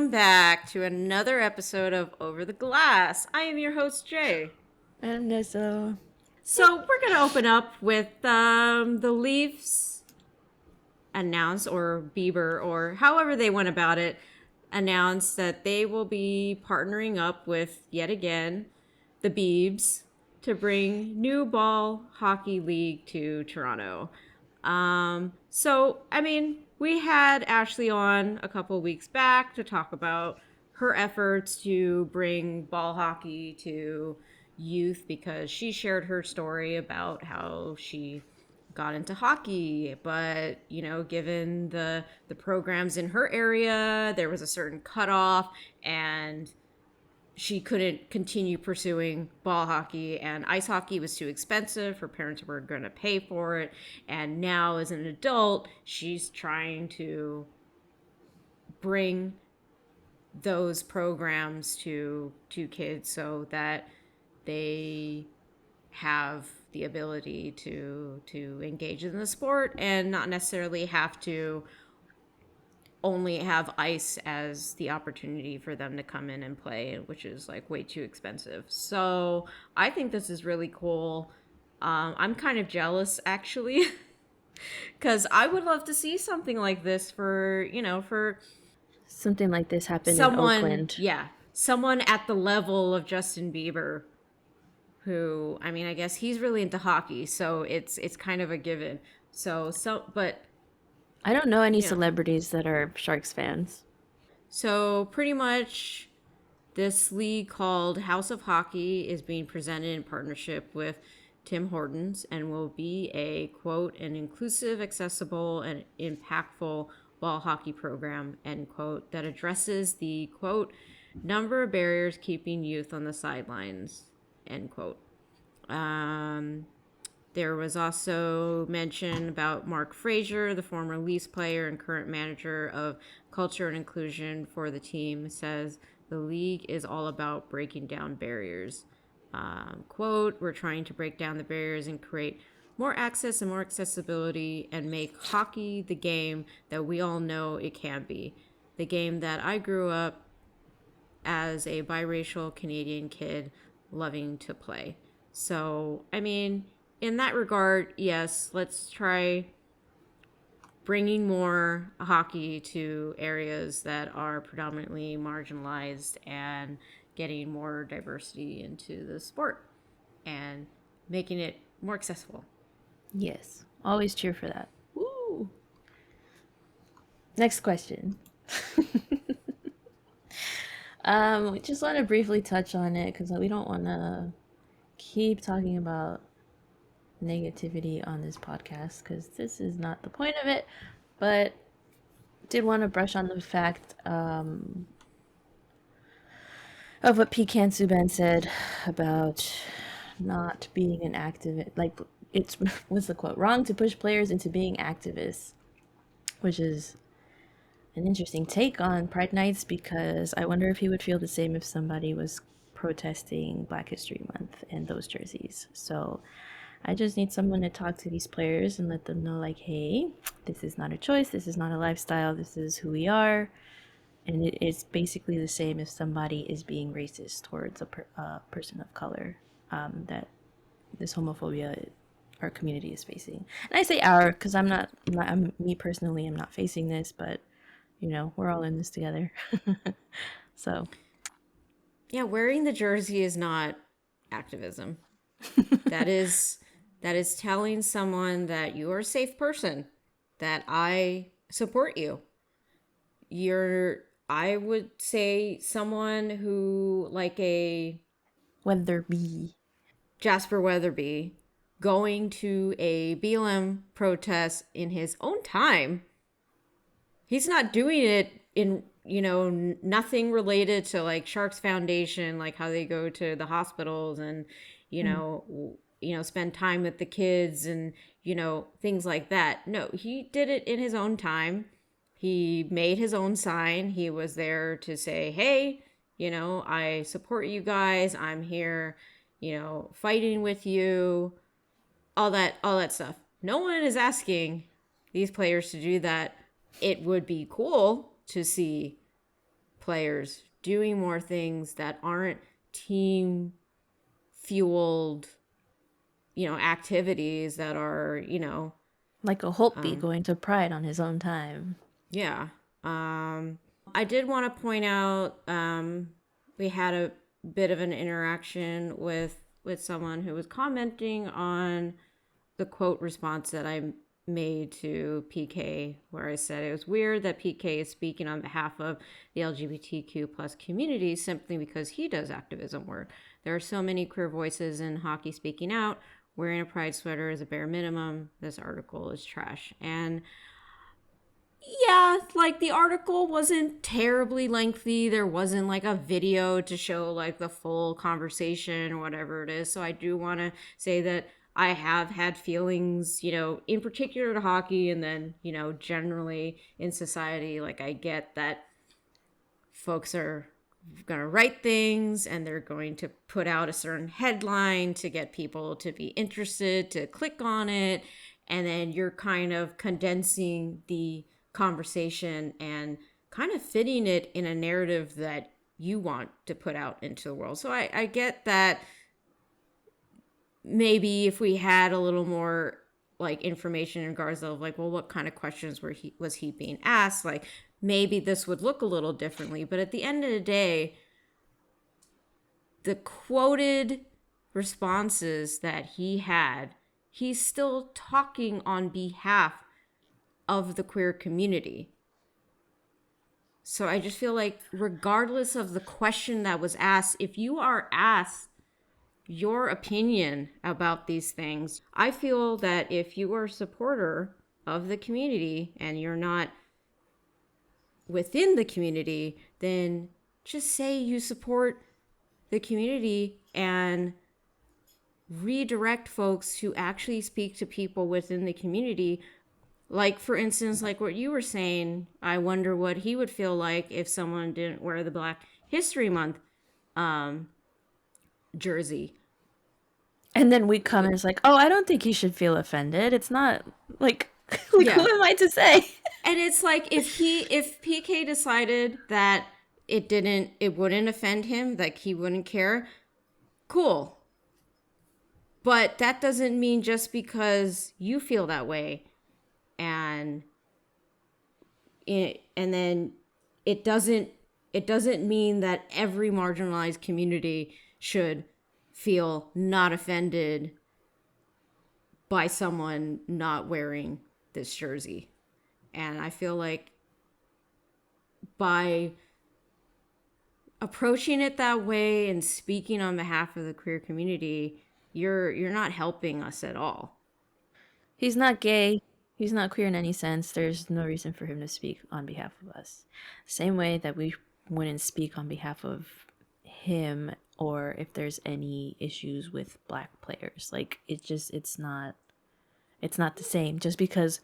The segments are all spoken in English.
Welcome back to another episode of Over the Glass. I am your host, Jay. And Nessa. So we're going to open up with the Leafs announce, or Bieber, or however they went about it, announced that they will be partnering up with, yet again, the Biebs to bring new ball hockey league to Toronto. We had Ashley on a couple weeks back to talk about her efforts to bring ball hockey to youth because she shared her story about how she got into hockey, but given the programs in her area, there was a certain cutoff, and she couldn't continue pursuing ball hockey, and ice hockey was too expensive. Her parents were going to pay for it. And now as an adult, she's trying to bring those programs to kids so that they have the ability to engage in the sport and not necessarily have to only have ice as the opportunity for them to come in and play, which is like way too expensive. So I think this is really cool. I'm kind of jealous actually, because I would love to see something like this for Something like this happened in someone, Oakland. yeah, someone at the level of Justin Bieber, who, I mean, I guess he's really into hockey, so it's kind of a given. But I don't know any you know, celebrities that are Sharks fans. so pretty much this league called House of Hockey is being presented in partnership with Tim Hortons and will be a, quote, an inclusive, accessible, and impactful ball hockey program, end quote, that addresses the, quote, number of barriers keeping youth on the sidelines, end quote. Um, there was also mention about Mark Frazier, the former Leafs player and current manager of culture and inclusion for the team, says the league is all about breaking down barriers. Quote, we're trying to break down the barriers and create more access and more accessibility and make hockey the game that we all know it can be. The game that I grew up as a biracial Canadian kid loving to play. So, I mean, in that regard, yes, let's try bringing more hockey to areas that are predominantly marginalized and getting more diversity into the sport and making it more accessible. Yes, always cheer for that. Woo! Next question. We just want to briefly touch on it because we don't want to keep talking about negativity on this podcast because this is not the point of it. But did want to brush on the fact of what PK Subban said about not being an activist. Like, it's, what's the quote? Wrong to push players into being activists, which is an interesting take on Pride Nights because I wonder if he would feel the same if somebody was protesting Black History Month in those jerseys. So I just need someone to talk to these players and let them know, like, hey, this is not a choice, this is not a lifestyle, this is who we are. And it is basically the same if somebody is being racist towards a person of color, that this homophobia our community is facing. And I say our because me personally, I'm not facing this, but we're all in this together. So Yeah, wearing the jersey is not activism. That is telling someone that you are a safe person, that I support you. I would say someone who, like a Weatherby. Jasper Weatherby, going to a BLM protest in his own time. He's not doing it in, nothing related to like Sharks Foundation, like how they go to the hospitals and, spend time with the kids and, things like that. No, he did it in his own time. He made his own sign. He was there to say, hey, I support you guys. I'm here, fighting with you, all that stuff. No one is asking these players to do that. It would be cool to see players doing more things that aren't team fueled, activities that are, Like a Holtby going to Pride on his own time. yeah. I did want to point out we had a bit of an interaction with someone who was commenting on the quote response that I made to PK, where I said it was weird that PK is speaking on behalf of the LGBTQ plus community simply because he does activism work. There are so many queer voices in hockey speaking out. Wearing a pride sweater is a bare minimum. This article is trash. And yeah, like the article wasn't terribly lengthy. There wasn't like a video to show like the full conversation or whatever it is. So I do want to say that I have had feelings, in particular to hockey and then, generally in society. Like I get that folks are going to write things and they're going to put out a certain headline to get people to be interested, to click on it. And then you're kind of condensing the conversation and kind of fitting it in a narrative that you want to put out into the world. So I get that maybe if we had a little more like information in regards of like, well, what kind of questions was he being asked? Like maybe this would look a little differently. But at the end of the day, the quoted responses that he had, he's still talking on behalf of the queer community. So I just feel like regardless of the question that was asked, if you are asked your opinion about these things, I feel that if you are a supporter of the community and you're not within the community, then just say you support the community and redirect folks to actually speak to people within the community. Like, for instance, like what you were saying, I wonder what he would feel like if someone didn't wear the Black History Month jersey. And then we come and it's like, oh, I don't think he should feel offended. It's not like, who am I to say? And it's like if PK decided that it wouldn't offend him, like he wouldn't care, cool. But that doesn't mean just because you feel that way and then it doesn't mean that every marginalized community should feel not offended by someone not wearing this jersey. And I feel like by approaching it that way and speaking on behalf of the queer community, you're not helping us at all. He's not gay. He's not queer in any sense. There's no reason for him to speak on behalf of us. Same way that we wouldn't speak on behalf of him or if there's any issues with Black players. Like it's not the same. Just because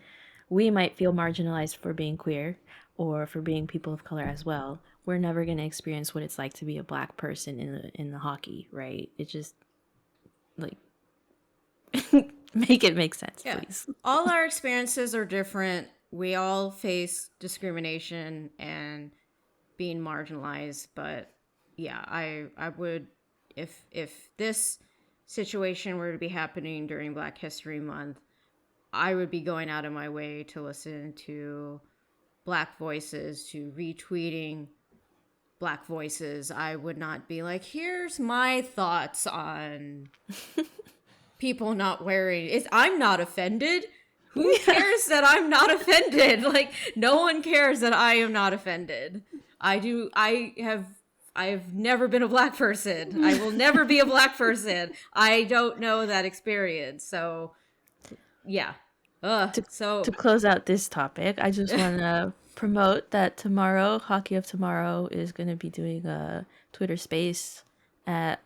we might feel marginalized for being queer or for being people of color as well, we're never going to experience what it's like to be a Black person in the hockey, right? It just like make it make sense, please. All our experiences are different. We all face discrimination and being marginalized, but yeah, I would, if this situation were to be happening during Black History Month, I would be going out of my way to listen to Black voices, to retweeting Black voices. I would not be like, here's my thoughts on people not wearing it. I'm not offended. Who cares that I'm not offended? Like, no one cares that I am not offended. I have never been a Black person. I will never be a Black person. I don't know that experience. So yeah. To close out this topic, I just want to promote that tomorrow, Hockey of Tomorrow is going to be doing a Twitter space at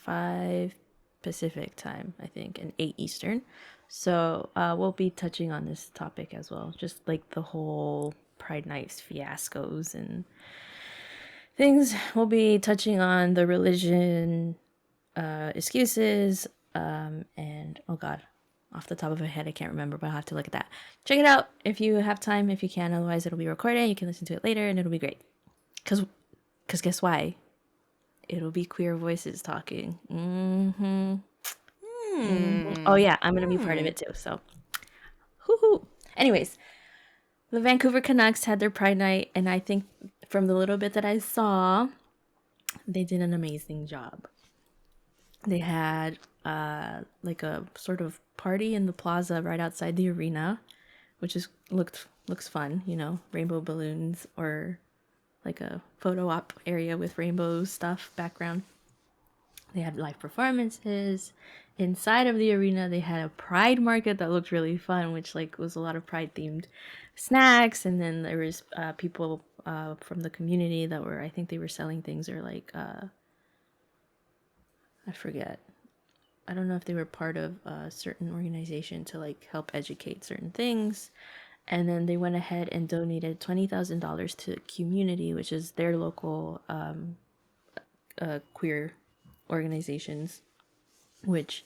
5 Pacific time, I think, and 8 Eastern. So we'll be touching on this topic as well, just like the whole Pride Nights fiascos and things. We'll be touching on the religion excuses and oh god, off the top of my head I can't remember, but I'll have to look at that. Check it out if you have time, if you can. Otherwise it'll be recorded, you can listen to it later and it'll be great. Because guess why? It'll be queer voices talking. Oh yeah, I'm gonna be part of it too. So, hoo. Anyways, the Vancouver Canucks had their Pride Night, and I think from the little bit that I saw, they did an amazing job. They had like a sort of party in the plaza right outside the arena, which is looks fun, you know, rainbow balloons or like a photo op area with rainbow stuff background. They had live performances. Inside of the arena, they had a pride market that looked really fun, which like was a lot of pride themed snacks. And then there was people from the community that were, I think they were selling things or like, I forget. I don't know if they were part of a certain organization to like help educate certain things. And then they went ahead and donated $20,000 to Community, which is their local queer organizations, which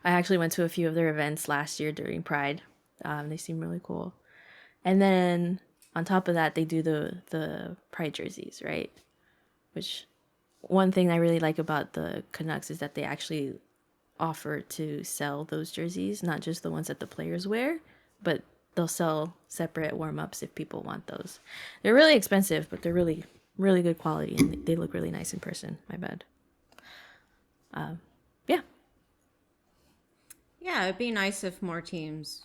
I actually went to a few of their events last year during Pride. They seem really cool. And then on top of that, they do the Pride jerseys, right? Which one thing I really like about the Canucks is that they actually offer to sell those jerseys, not just the ones that the players wear, but they'll sell separate warm-ups if people want those. They're really expensive, but they're really, really good quality, and they look really nice in person. My bad. Yeah. Yeah, it'd be nice if more teams,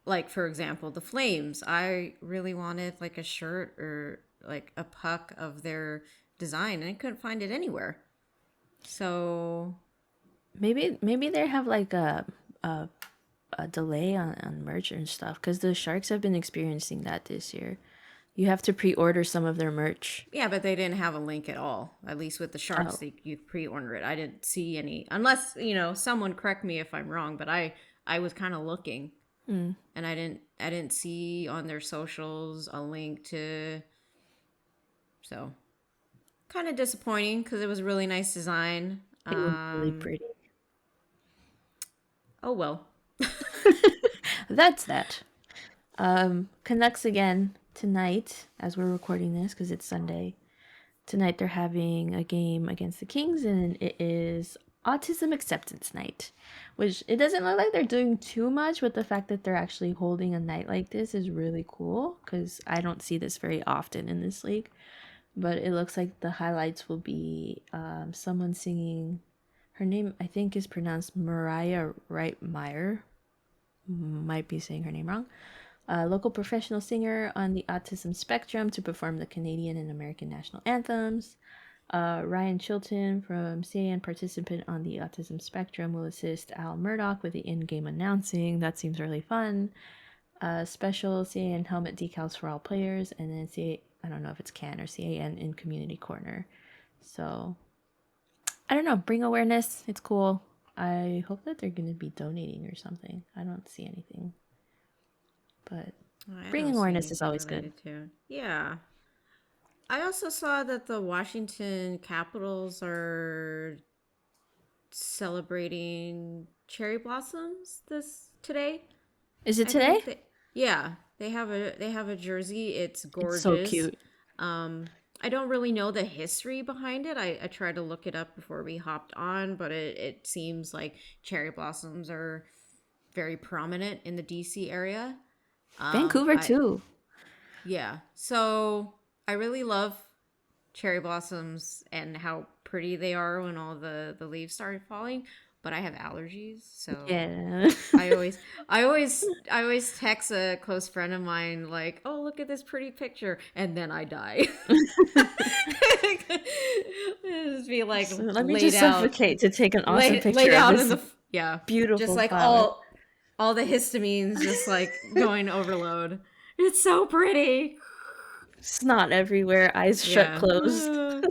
like for example, the Flames. I really wanted like a shirt or like a puck of their design, and I couldn't find it anywhere. So Maybe they have like a delay on merch and stuff because the Sharks have been experiencing that this year. You have to pre-order some of their merch. yeah, but they didn't have a link at all. At least with the Sharks, Oh, you pre-order it. I didn't see any, unless someone correct me if I'm wrong. But I was kind of looking, and I didn't see on their socials a link to. So kind of disappointing because it was a really nice design. it was really pretty. Oh well. That's that. Canucks again tonight as we're recording this because it's Sunday. Tonight they're having a game against the Kings, and it is Autism Acceptance Night, which it doesn't look like they're doing too much, but the fact that they're actually holding a night like this is really cool because I don't see this very often in this league. But it looks like the highlights will be someone singing. Her name, I think, is pronounced Mariah Reitmeyer. Might be saying her name wrong. A local professional singer on the autism spectrum to perform the Canadian and American national anthems. Ryan Chilton from CAN, participant on the autism spectrum, will assist Al Murdoch with the in-game announcing. That seems really fun. Special CAN helmet decals for all players, and then I don't know if it's CAN or CAN in community corner. So I don't know, bring awareness. It's cool. I hope that they're going to be donating or something. I don't see anything. But I don't bringing see awareness is anything always good. related to. Yeah. I also saw that the Washington Capitals are celebrating cherry blossoms this today. Is it I today? think that yeah, they have a jersey. It's It's so gorgeous. cute. I don't really know the history behind it. I tried to look it up before we hopped on, but it seems like cherry blossoms are very prominent in the DC area. Vancouver I too. Yeah. So I really love cherry blossoms and how pretty they are when all the leaves start falling, but I have allergies, so Yeah. I always text a close friend of mine like, "Oh, look at this pretty picture," and then I die. Just be like So let me laid just out, suffocate to take an awesome laid picture of out in this the yeah, just beautiful like flower. all the histamines just like going overload. It's so pretty. Snot everywhere, eyes shut Yeah. closed.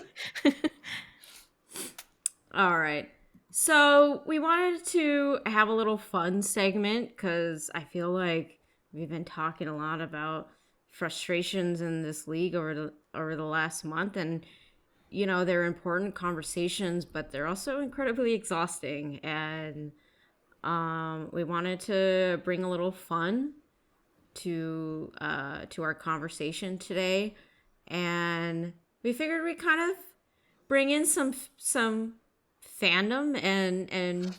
All right. So we wanted to have a little fun segment because I feel like we've been talking a lot about frustrations in this league over the last month, and they're important conversations, but they're also incredibly exhausting. And we wanted to bring a little fun to our conversation today. and we figured we kind of bring in some fandom and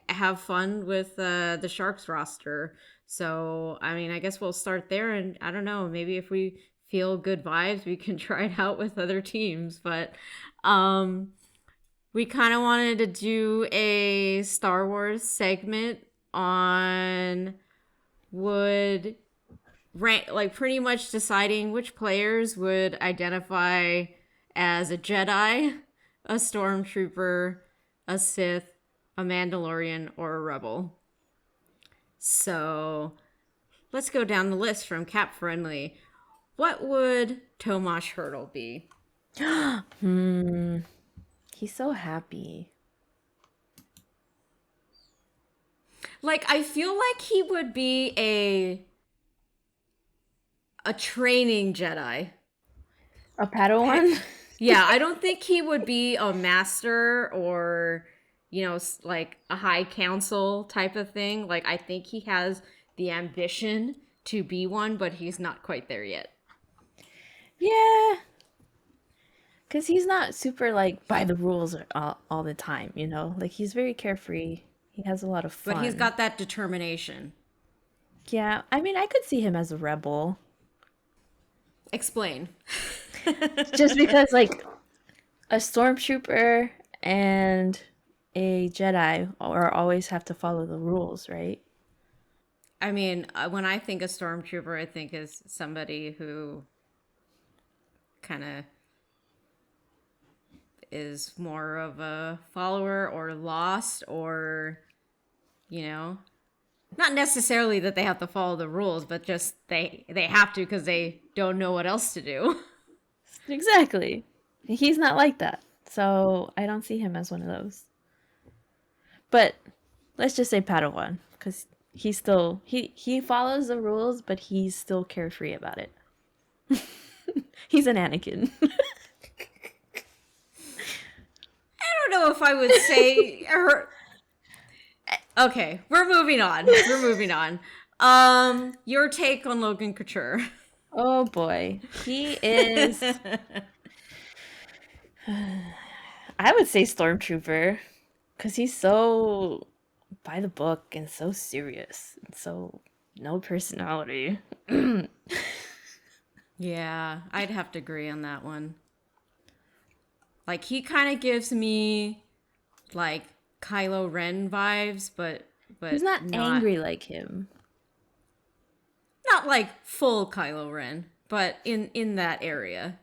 have fun with the Sharks roster. So, I mean, I guess we'll start there, and I don't know, maybe if we feel good vibes, we can try it out with other teams. But we kind of wanted to do a Star Wars segment on would rank, like pretty much deciding which players would identify as a Jedi, a Stormtrooper, a Sith, a Mandalorian, or a Rebel. So let's go down the list from Cap Friendly. What would Tomasz Hurdle be? He's so happy. Like, I feel like he would be a training Jedi. A Padawan? Yeah, I don't think he would be a master or, like a high council type of thing. Like, I think he has the ambition to be one, but he's not quite there yet. Yeah. Because he's not super, like, by the rules all the time, you know? Like, he's very carefree. He has a lot of fun. But he's got that determination. Yeah, I mean, I could see him as a rebel. Explain. Just because, like, a stormtrooper and a Jedi always have to follow the rules, right? I mean, when I think of Stormtrooper, I think is somebody who kind of is more of a follower or lost, or, not necessarily that they have to follow the rules, but just they have to because they don't know what else to do. Exactly. He's not like that. So I don't see him as one of those. But let's just say Padawan, because he's still he follows the rules, but he's still carefree about it. He's an Anakin. I don't know if I would say her. Okay, we're moving on. Your take on Logan Couture? Oh boy, he is. I would say Stormtrooper, because he's so by the book and so serious and so no personality. Yeah, I'd have to agree on that one. Like, he kind of gives me like Kylo Ren vibes, but He's not angry like him. Not like full Kylo Ren, but in that area.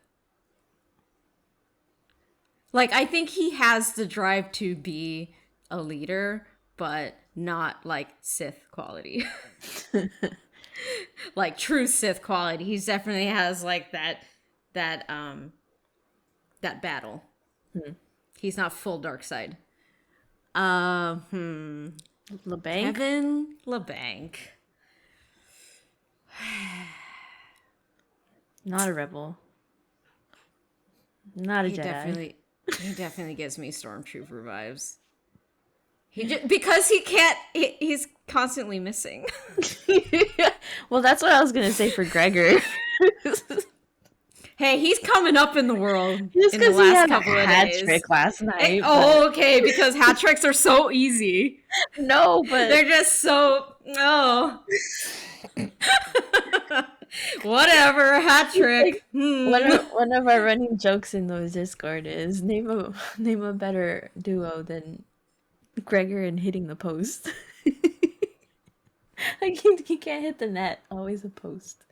Like, I think he has the drive to be a leader, but not like Sith quality. Like true Sith quality. He definitely has like that battle. He's not full dark side. LeBanc? Kevin LeBanc. Not a rebel. Not a Jedi. He definitely gives me Stormtrooper vibes. Because he can't. He's constantly missing. Well, that's what I was gonna say for Gregor. Hey, he's coming up in the world Just in the because he last had a couple of hat days. trick last night. Oh, okay, because hat tricks are so easy. No, but They're just so whatever, hat trick. one of our running jokes in those Discord is name a better duo than Gregor and hitting the post. Like he can't hit the net, always a post.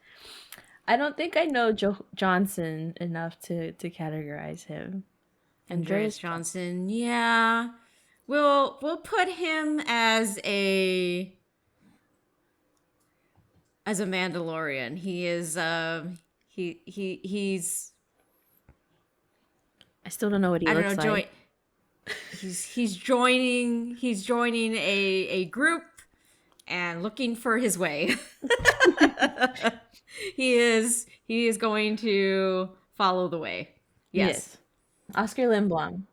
I don't think I know Johnson enough to categorize him. Andreas Johnson, yeah. We'll put him as a Mandalorian. He is he's I still don't know what he looks like. He's joining a group and looking for his way. He is going to follow the way. Yes. Oscar Lindblom.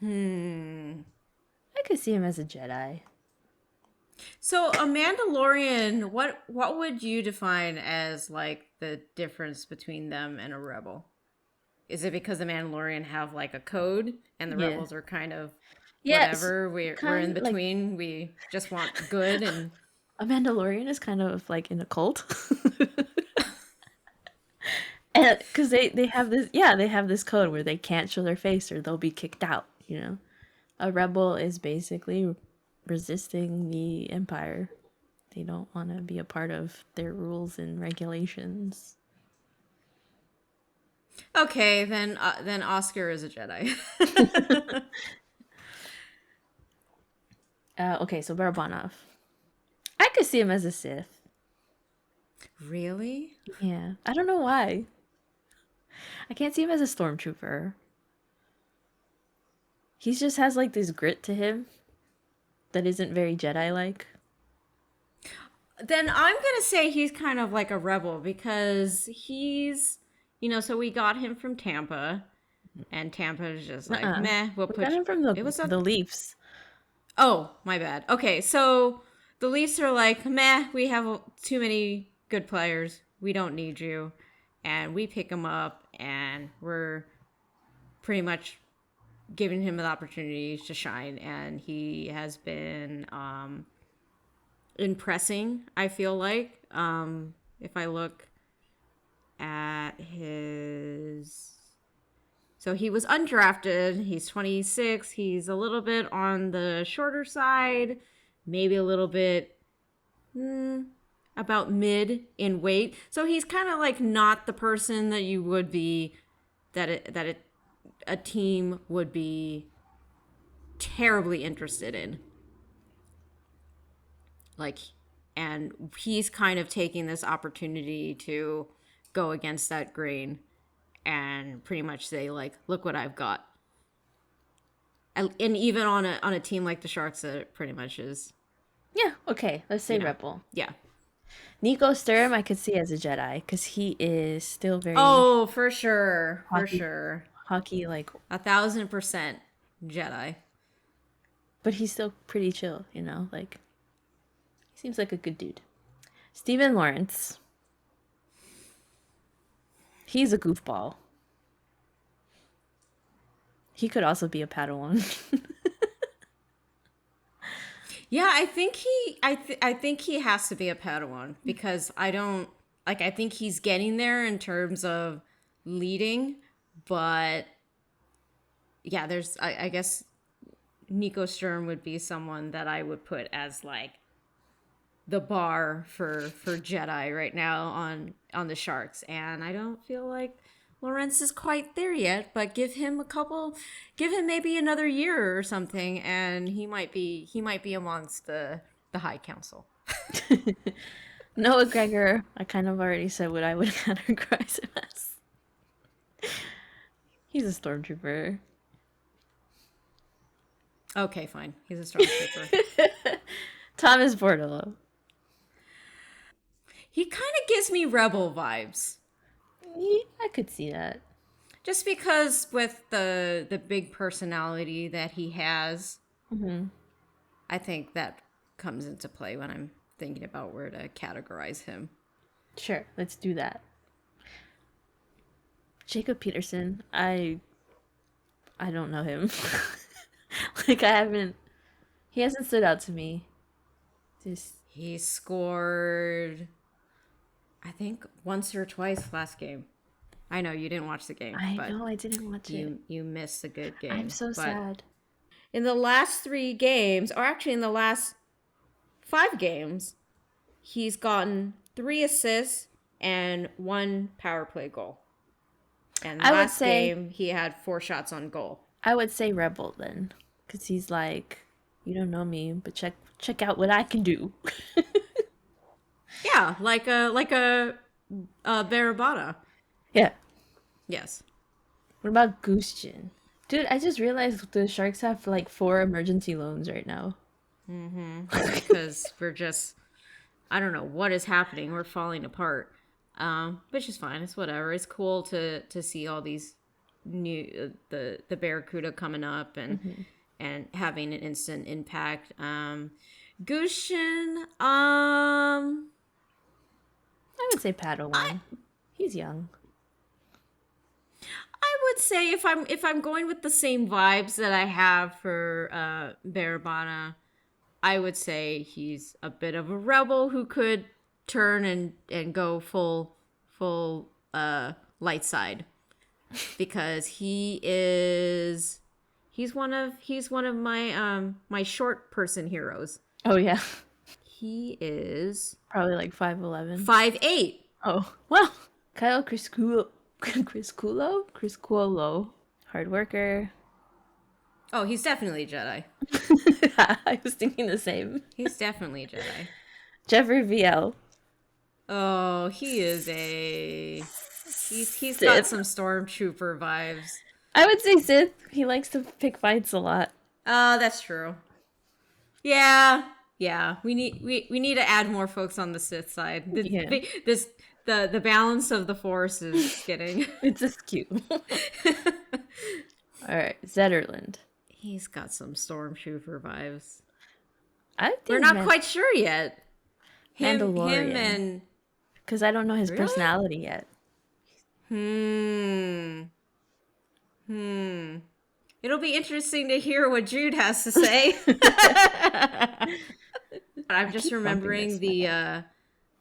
I could see him as a Jedi. So a Mandalorian, what would you define as like the difference between them and a rebel? Is it because the Mandalorian have like a code and the Yeah. rebels are kind of Yes, whatever? We're in kind of like between. We just want good and a Mandalorian is kind of like in a cult. And because they have this, yeah, they have this code where they can't show their face or they'll be kicked out, you know. A rebel is basically resisting the empire. They don't want to be a part of their rules and regulations. okay, then Oscar is a Jedi. Okay, so Barabanov. I could see him as a Sith. Really? Yeah, I don't know why. I can't see him as a stormtrooper. He just has like this grit to him that isn't very Jedi-like. Then I'm gonna say he's kind of like a rebel because so we got him from Tampa, and Tampa is just like, Uh-uh. meh, we'll We got put. him from It was the a. Leafs. Oh, my bad. Okay, so the Leafs are like, meh, we have too many good players. We don't need you, and we pick him up, and we're pretty much giving him the opportunity to shine, and he has been impressing. I feel like if I look at his so he was undrafted. He's 26. He's a little bit on the shorter side, maybe a little bit about mid in weight. So he's kind of like not the person that you would be a team would be terribly interested in. Like, and he's kind of taking this opportunity to go against that grain and pretty much say like, look what I've got. And even on a team like the Sharks, that pretty much is, Yeah, okay, let's say you know, Rebel. yeah. Nico Sturm, I could see as a Jedi because he is still very Oh, for sure, for hockey, sure, hockey like, 1,000% Jedi. but he's still pretty chill, you know. Like he seems like a good dude. Stephen Lawrence, he's a goofball. He could also be a Padawan. Yeah, I think he has to be a Padawan because I don't like I think he's getting there in terms of leading, but yeah, I guess Nico Sturm would be someone that I would put as like the bar for Jedi right now on the Sharks, and I don't feel like Lawrence is quite there yet. But give him maybe another year or something, and he might be amongst the High Council. Noah Gregor, I kind of already said what I would categorize him as. He's a stormtrooper. Okay, fine, he's a stormtrooper. Thomas Bordolo. He kind of gives me rebel vibes. I could see that. Just because with the big personality that he has, I think that comes into play when I'm thinking about where to categorize him. Sure, let's do that. Jacob Peterson, I don't know him. Like he hasn't stood out to me. Just He scored, I think, once or twice last game. I know you didn't watch the game, I but know I didn't watch it. you missed a good game. I'm so But sad. in the last 3 games, or actually in the last 5 games, he's gotten 3 assists and 1 power play goal. And I would last say game, he had 4 shots on goal. I would say Rebel then, because he's like, you don't know me, but check out what I can do. Yeah, like a Barabata. Yeah. Yes. What about Gustian? Dude, I just realized the Sharks have like 4 emergency loans right now. Because we're just, I don't know what is happening. We're falling apart. Which is fine. It's whatever. It's cool to see all these new the Barracuda coming up and having an instant impact. Gushin, I would say Padawan. He's young. I would say if I'm going with the same vibes that I have for Barabana, I would say he's a bit of a rebel who could turn and go full light side, because he's one of my short person heroes. Oh yeah, He is probably like 5'11". 5'8". Oh well, Kyle Criscuolo, hard worker. Oh, he's definitely a Jedi. I was thinking the same. He's definitely a Jedi. Jeffrey VL. Oh, he is a he's got Sith. some stormtrooper vibes. I would say Sith. He likes to pick fights a lot. Oh, that's true. Yeah. Yeah. We need to add more folks on the Sith side. Yeah. The balance of the force is getting It's just cute. All right, Zetterland. He's got some stormtrooper vibes. I think We're not quite sure yet. Him Mandalorian. and because I don't know his Really? personality yet. It'll be interesting to hear what Jude has to say. I'm just remembering the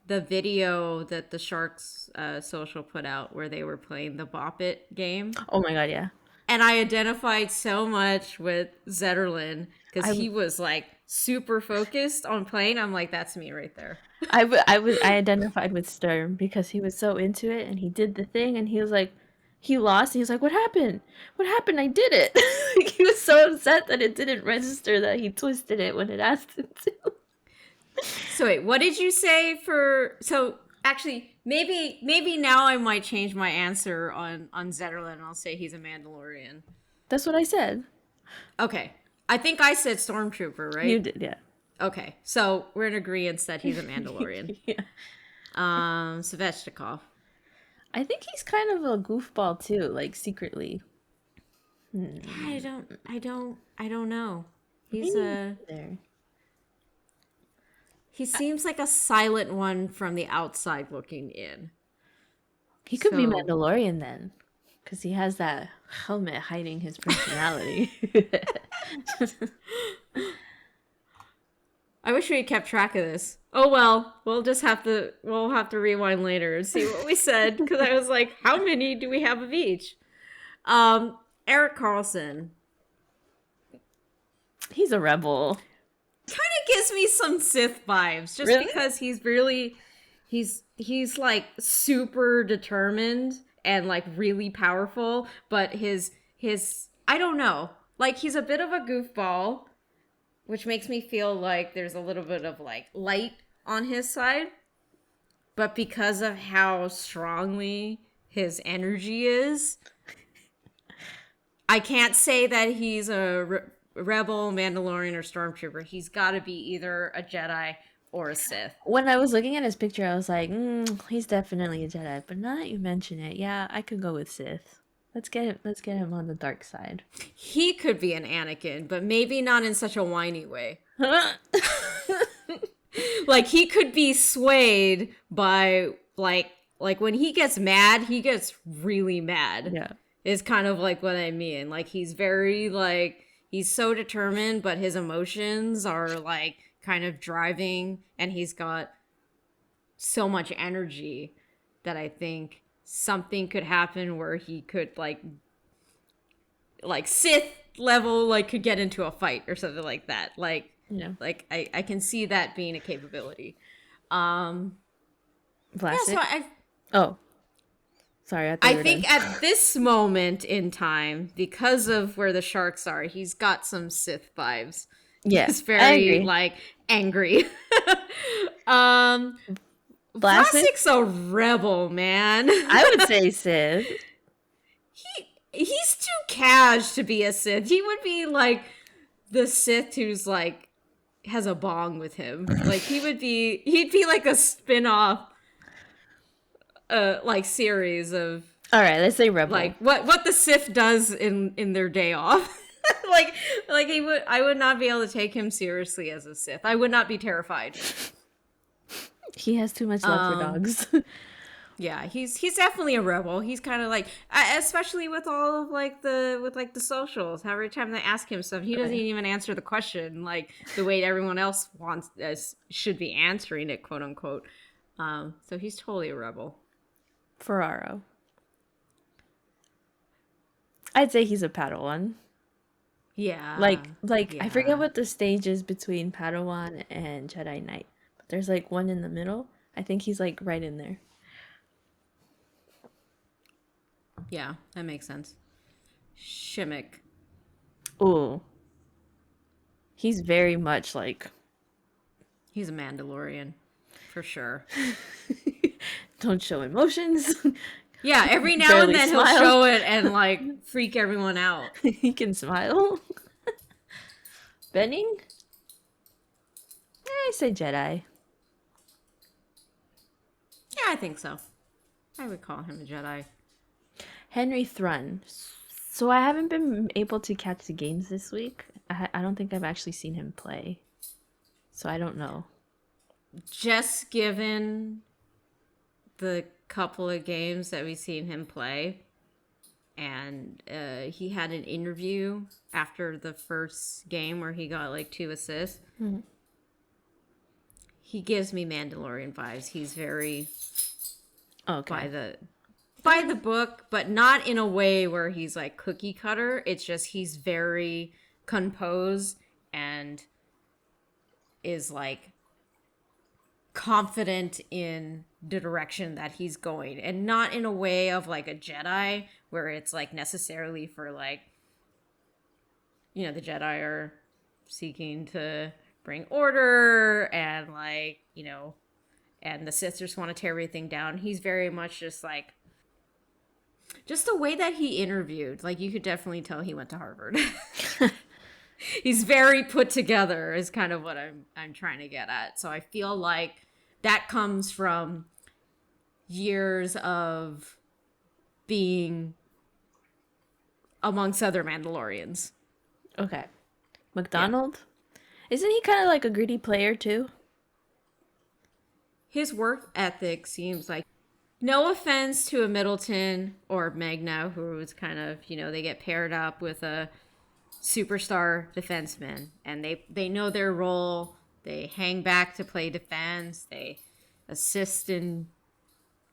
video that the Sharks social put out where they were playing the Bop It game. Oh my god, yeah. And I identified so much with Zetterlin because he was like super focused on playing. I'm like, that's me right there. I identified with Sturm because he was so into it and he did the thing and he was like, he lost and he was like, what happened? What happened? I did it. He was so upset that it didn't register that he twisted it when it asked him to. So wait, what did you say for? So actually, maybe now I might change my answer on Zetterlin. I'll say he's a Mandalorian. That's what I said. Okay, I think I said Stormtrooper, right? You did, yeah. Okay, so we're in agreement that he's a Mandalorian. Yeah. Svechnikov. I think he's kind of a goofball too, like secretly. I don't know. He's there. He seems like a silent one from the outside looking in. He could be So- Mandalorian then, because he has that helmet hiding his personality. I wish we had kept track of this. Oh well, we'll have to rewind later and see what we said, because I was like, how many do we have of each? Eric Carlson He's a rebel. kind of gives me some Sith vibes, just Really? because he's like super determined and like really powerful, but his I don't know, like he's a bit of a goofball, which makes me feel like there's a little bit of like light on his side, but because of how strongly his energy is, I can't say that he's a rebel, Mandalorian, or Stormtrooper. He's got to be either a Jedi or a Sith. When I was looking at his picture, I was like, he's definitely a Jedi. But now that you mention it, yeah, I could go with Sith. Let's get him on the dark side. He could be an Anakin, but maybe not in such a whiny way. Like he could be swayed by like when he gets mad, he gets really mad. Yeah. Is kind of like what I mean. Like he's very like he's so determined, but his emotions are like kind of driving, and he's got so much energy that I think something could happen where he could like Sith level, like could get into a fight or something like that. Like, Yeah. like I can see that being a capability. Vlasic. Yeah, so Oh. Sorry, I thought you I were think done. at this moment in time, because of where the Sharks are, he's got some Sith vibes. Yeah, He's I very agree. like angry. Vlasic? Vlasic's a rebel, man. I would say Sith. He's too cash to be a Sith. He would be like the Sith who's like has a bong with him. Like he'd be like a spin-off like series of All right, let's say rebel. like what the Sith does in their day off. like I would not be able to take him seriously as a Sith. I would not be terrified. He has too much love for dogs. Yeah, he's definitely a rebel. He's kind of like, especially with all of like the socials. Every time they ask him stuff, he doesn't even answer the question like the way everyone else should be answering it, quote unquote. So he's totally a rebel. Ferraro. I'd say he's a Padawan. Yeah. Like I forget Yeah. what the stage is between Padawan and Jedi Knight. But there's like one in the middle. I think he's like right in there. Yeah, that makes sense. Shimmick. Ooh. He's very much like He's a Mandalorian, for sure. don't show emotions. Yeah, every now Barely and then smile. he'll show it and like freak everyone out. He can smile. Benning? I say Jedi. Yeah, I think so. I would call him a Jedi. Henry Thrun. So I haven't been able to catch the games this week. I don't think I've actually seen him play. So I don't know. Just given the couple of games that we've seen him play, and he had an interview after the first game where he got like 2 assists. Mm-hmm. He gives me Mandalorian vibes. He's very Okay. by the book, but not in a way where he's like cookie cutter. It's just he's very composed and is like confident in the direction that he's going, and not in a way of like a Jedi where it's like necessarily for like, you know, the Jedi are seeking to bring order and like, you know, and the Sith just want to tear everything down. He's very much just like, just the way that he interviewed, like you could definitely tell he went to Harvard. He's very put together is kind of what I'm trying to get at. So I feel like that comes from years of being amongst other Mandalorians. Okay. McDonald? Isn't he kind of like a greedy player too? His work ethic seems like, no offense to a Middleton or Magna, who is kind of, you know, they get paired up with a superstar defenseman and they know their role. They hang back to play defense. They assist in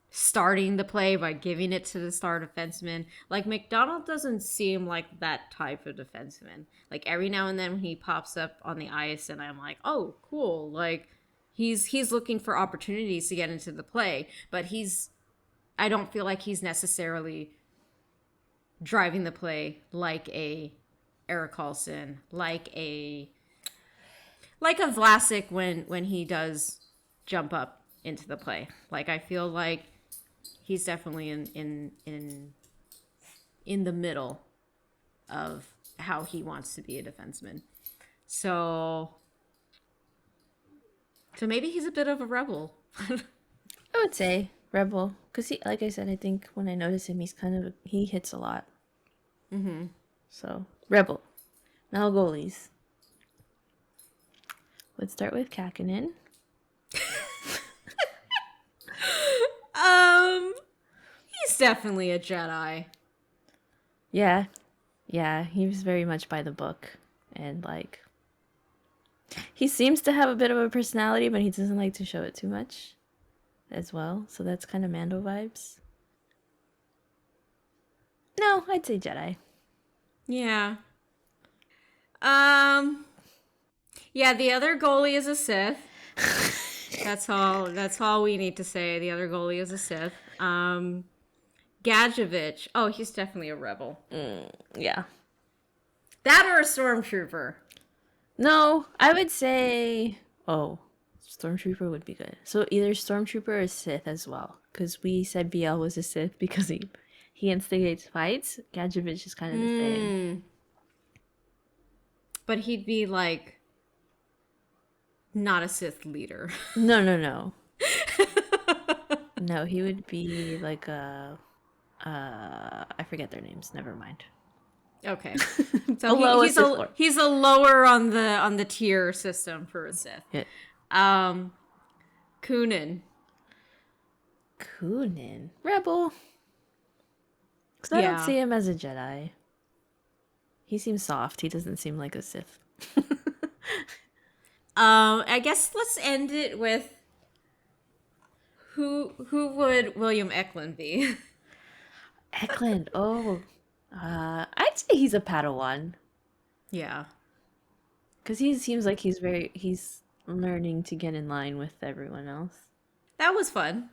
starting the play by giving it to the star defenseman. Like McDonald doesn't seem like that type of defenseman. Like every now and then when he pops up on the ice and I'm like, oh, cool. Like he's looking for opportunities to get into the play, but I don't feel like he's necessarily driving the play like a Eric Carlson, like a Vlasic when he does jump up into the play. Like I feel like he's definitely in the middle of how he wants to be a defenseman. So maybe he's a bit of a rebel. I would say Rebel. Because he, like I said, I think when I notice him, he hits a lot. Mm-hmm. So, Rebel. Now goalies. Let's start with Kakinen. He's definitely a Jedi. Yeah. Yeah, he was very much by the book. And, like, he seems to have a bit of a personality, but he doesn't like to show it too much as well. So that's kind of Mando vibes. No, I'd say Jedi. Yeah. Yeah, the other goalie is a Sith. That's all we need to say. The other goalie is a Sith. Gadjevich. Oh, he's definitely a rebel. Yeah. That or a stormtrooper. No, I would say... Oh, Stormtrooper would be good. So either Stormtrooper or Sith as well. Because we said BL was a Sith because he instigates fights. Gadjevich is kind of the same. But he'd be like... not a Sith leader. No. No, he would be like a... I forget their names. Never mind. Okay. So Below a Sith Lord. he's a lower on the tier system for a Sith. Yeah. Kunin. Kunin. Rebel. Because I don't Yeah. see him as a Jedi. He seems soft. He doesn't seem like a Sith. I guess let's end it with who would William Eklund be? Eklund. Oh. I'd say he's a Padawan. Yeah. Because he seems like he's learning to get in line with everyone else. That was fun.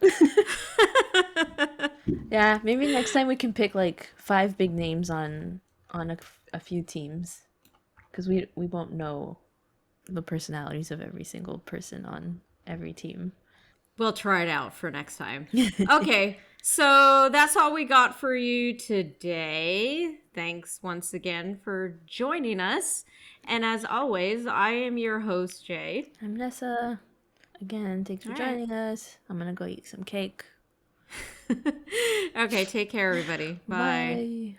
Yeah, maybe next time we can pick like 5 big names on a few teams. Because we won't know the personalities of every single person on every team. We'll try it out for next time. Okay, so that's all we got for you today. Thanks once again for joining us. And as always, I am your host, Jay. I'm Nessa. Again, thanks for All right. joining us. I'm gonna go eat some cake. Okay, take care, everybody. Bye. Bye.